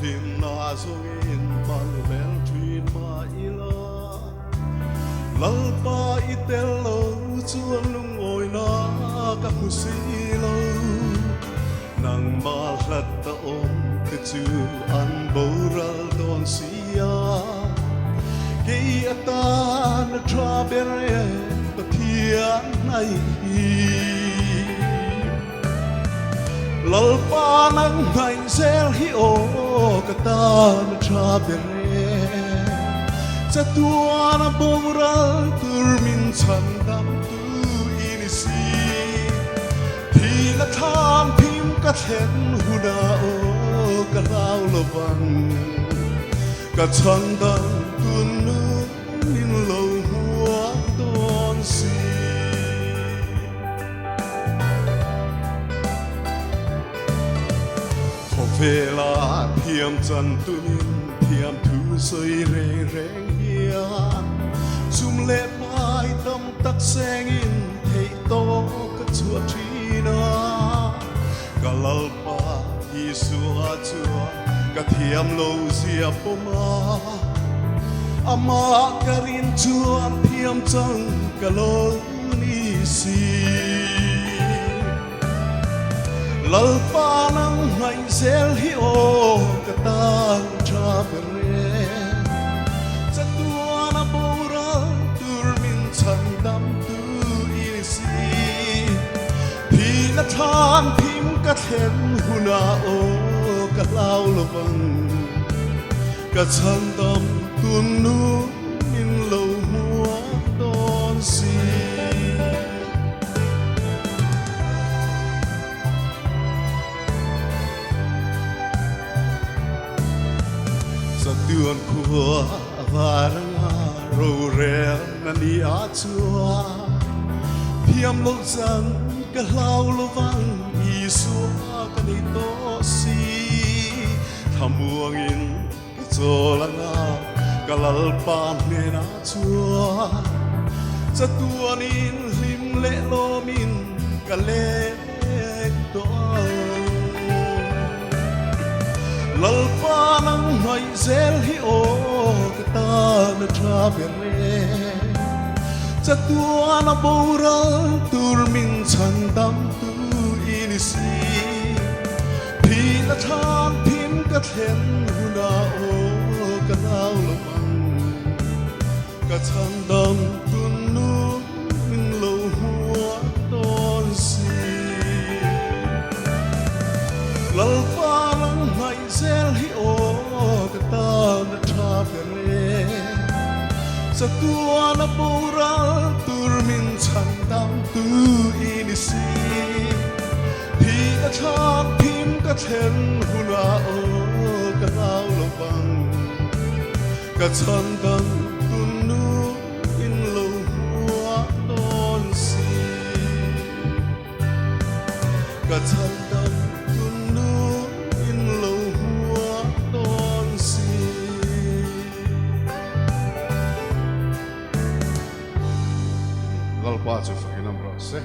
tin na zongin bal bel twin ma ila lalpa itel lo chuan lung oi na ka husi lo nang mal hlat ta om ke chu an boral don sia ke ata na tra bere pa thia nai lalpa nang ngai zel hi o ka ta na tra bere cha tua na boral tur min chan dam tu inisi thì là tham phim ka then huna o ka lao lo bang ka chan dam tun nu min lo hua don si về là thiam chân tunin thiam thu soi rê reng hian zum lệ mai tâm tắc sen in thei to ka chua trina ka lalpa Giêsu a chua ka thiam lo zia poma ama karin chuan thiam chang ka lo ni si lalpa nang ngai zel hi o ka tan tra bere cha tua na bora tur min chan dam tu isi thì na than phim ka then huna o ka lao lo bang ka chan dam tun nu min lo hua don si tuan khua varanga ro re na ni a chua thiam lo chan ka hlau lo wang Giêsu ka ni to si thamuang in ka cholanga ka lalpa ne na chua cha tuan in lim le lo min ka le to lalpa nang ngai zel hi o ka ta na tra bere cha tua na boral tur min chan dam tu inisi thì na than phim ka then huna o ka lao lo mang ka chan dam tun nu min lo hua don si lalpa nang ngai zel hi o ka ta na tra bere cha tua na boral tur min chan dam tu inisi thì na than phim ka then huna o ka lao lo bang ka chan dam tun nu in lo hua don si ka chan dam tun nu in lo hua don si lalpa chu fa nam ro se